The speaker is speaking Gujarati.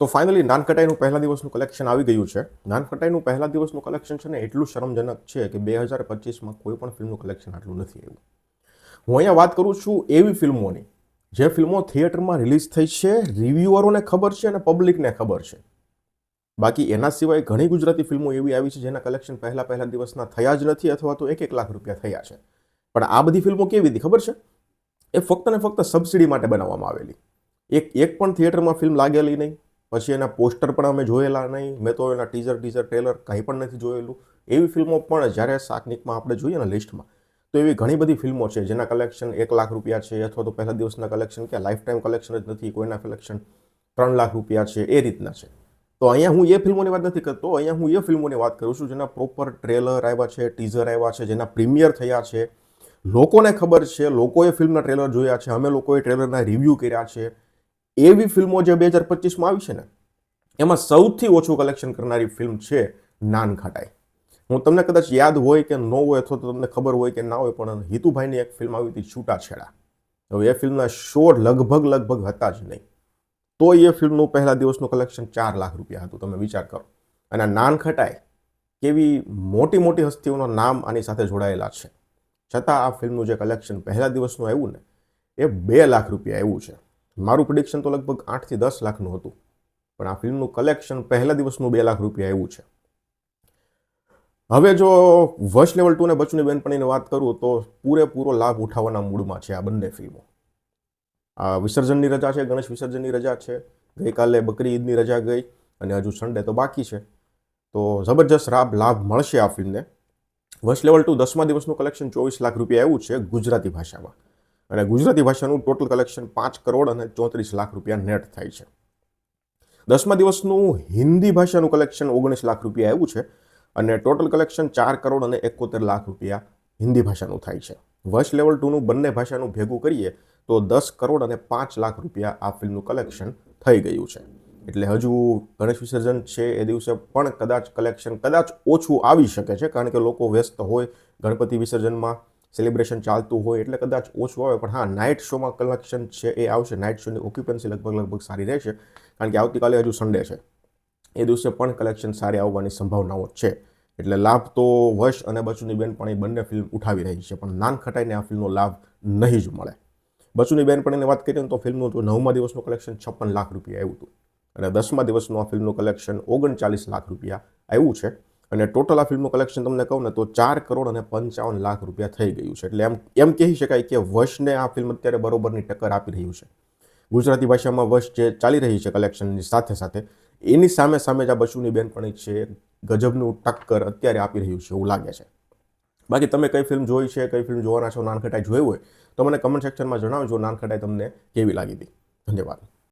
તો ફાઇનલી નાનખટાઈનું પહેલા દિવસનું કલેક્શન આવી ગયું છે. નાનખટાઈનું પહેલા દિવસનું કલેક્શન છે ને એટલું શરમજનક છે કે 2025માં કોઈ પણ ફિલ્મનું કલેક્શન આટલું નથી આવ્યું. હું અહીંયા વાત કરું છું એવી ફિલ્મોની જે ફિલ્મો થિયેટરમાં રિલીઝ થઈ છે, રિવ્યુઅરોને ખબર છે અને પબ્લિકને ખબર છે. બાકી એના સિવાય ઘણી ગુજરાતી ફિલ્મો એવી આવી છે જેના કલેક્શન પહેલા દિવસના થયા જ નથી અથવા તો 1 લાખ રૂપિયા થયા છે. પણ આ બધી ફિલ્મો કેવી હતી ખબર છે? એ ફક્ત ને ફક્ત સબસિડી માટે બનાવવામાં આવેલી. એક પણ થિયેટરમાં ફિલ્મ લાગેલી નહીં. પછી એના પોસ્ટર પણ અમે જોયેલા નહીં. મેં તો એના ટીઝર ટ્રેલર કંઈ પણ નથી જોયેલું. એવી ફિલ્મો પણ જ્યારે શાકનિકમાં આપણે જોઈએ ને લિસ્ટમાં, તો એવી ઘણી બધી ફિલ્મો છે જેના કલેક્શન 1 લાખ રૂપિયા છે અથવા તો પહેલા દિવસના કલેક્શન કે લાઈફ ટાઈમ કલેક્શન જ નથી, કોઈના કલેક્શન 3 લાખ રૂપિયા છે, એ રીતના છે. તો અહીંયા હું એ ફિલ્મોની વાત નથી કરતો, અહીંયા હું એ ફિલ્મોની વાત કરું છું જેના પ્રોપર ટ્રેલર આવ્યા છે, ટીઝર આવ્યા છે, જેના પ્રીમિયર થયા છે, લોકોને ખબર છે, લોકોએ ફિલ્મના ટ્રેલર જોયા છે, અમે લોકોએ ટ્રેલરના રિવ્યૂ કર્યા છે. એવી ફિલ્મો જે 2025માં આવી છે ને, એમાં સૌથી ઓછું કલેક્શન કરનારી ફિલ્મ છે નાનખટાઈ. હું તમને કદાચ યાદ હોય કે ન હોય અથવા તો તમને ખબર હોય કે ના હોય, પણ હિતુભાઈની એક ફિલ્મ આવી હતી છૂટાછેડા. હવે એ ફિલ્મના શો લગભગ હતા જ નહીં, તો એ ફિલ્મનું પહેલા દિવસનું કલેક્શન 4 લાખ રૂપિયા હતું. તમે વિચાર કરો. અને નાનખટાઈ કેવી મોટી હસ્તીઓના નામ આની સાથે જોડાયેલા છે, છતાં આ ફિલ્મનું જે કલેક્શન પહેલા દિવસનું આવ્યું ને એ 2 લાખ રૂપિયા આવ્યું છે. મારું પ્રિડિક્શન તો લગભગ 8 થી 10 લાખનું હતું, પણ આ ફિલ્મનું કલેક્શન પહેલા દિવસનું 2 લાખ રૂપિયા આવ્યું છે. હવે જો વશ લેવલ 2 ને બચુની બેનપણીની વાત કરું તો પૂરેપૂરો લાભ ઉઠાવવાના મૂડમાં છે આ બંને ફિલ્મો. આ વિસર્જનની રજા છે, ગણેશ વિસર્જનની રજા છે, ગઈકાલે બકરી ઈદની રજા ગઈ અને હજુ સન્ડે તો બાકી છે. તો જબરજસ્ત લાભ મળશે આ ફિલ્મને. વશ લેવલ 2 10મા દિવસનું કલેક્શન 24 લાખ રૂપિયા આવ્યું છે ગુજરાતી ભાષામાં, અને ગુજરાતી ભાષાનું ટોટલ કલેક્શન 5 કરોડ અને 34 લાખ રૂપિયા નેટ થાય છે. 10મા દિવસનું હિન્દી ભાષાનું કલેક્શન 19 લાખ રૂપિયા આવ્યું છે અને ટોટલ કલેક્શન 4 કરોડ અને 71 લાખ રૂપિયા હિન્દી ભાષાનું થાય છે. વશ લેવલ 2નું બંને ભાષાનું ભેગું કરીએ તો 10 કરોડ અને 5 લાખ રૂપિયા આ ફિલ્મનું કલેક્શન થઈ ગયું છે. એટલે હજુ ગણેશ વિસર્જન છે એ દિવસે પણ કલેક્શન ઓછું આવી શકે છે, કારણ કે લોકો વ્યસ્ત હોય, ગણપતિ વિસર્જનમાં સેલિબ્રેશન ચાલતું હોય, એટલે કદાચ ઓછું આવે. પણ હા, નાઇટ શોમાં કલેક્શન છે એ આવશે. નાઇટ શોની ઓક્યુપન્સી લગભગ સારી રહેશે, કારણ કે આવતીકાલે હજુ સન્ડે છે, એ દિવસે પણ કલેક્શન સારી આવવાની સંભાવનાઓ છે. એટલે લાભ તો વશ અને બચુની બેનપણી બંને ફિલ્મ ઉઠાવી રહી છે, પણ નાનખટાઈને આ ફિલ્મનો લાભ નહીં જ મળે. બચુની બેનપણીની વાત કરીએ તો ફિલ્મનું તો 9મા દિવસનું કલેક્શન 56 લાખ રૂપિયા આવ્યું હતું અને 10મા દિવસનું આ ફિલ્મનું કલેક્શન 39 લાખ રૂપિયા આવ્યું છે. અને ટોટલ આ ફિલ્મનું કલેક્શન તમને કહું ને તો 4 કરોડ અને 55 લાખ રૂપિયા થઈ ગયું છે. એટલે એમ કહી શકાય કે વશને આ ફિલ્મ અત્યારે બરોબરની ટક્કર આપી રહ્યું છે. ગુજરાતી ભાષામાં વશ જે ચાલી રહી છે કલેક્શનની સાથે એની સામે જ આ બચુની બેનપણી છે ગજબનું ટક્કર અત્યારે આપી રહ્યું છે એવું લાગે છે. બાકી તમે કઈ ફિલ્મ જોઈ છે, કઈ ફિલ્મ જોવાના છો, નાનખટાઈ જોઈ હોય તો મને કમેન્ટ સેક્શનમાં જણાવજો નાનખટાઈ તમને કેવી લાગી હતી. ધન્યવાદ.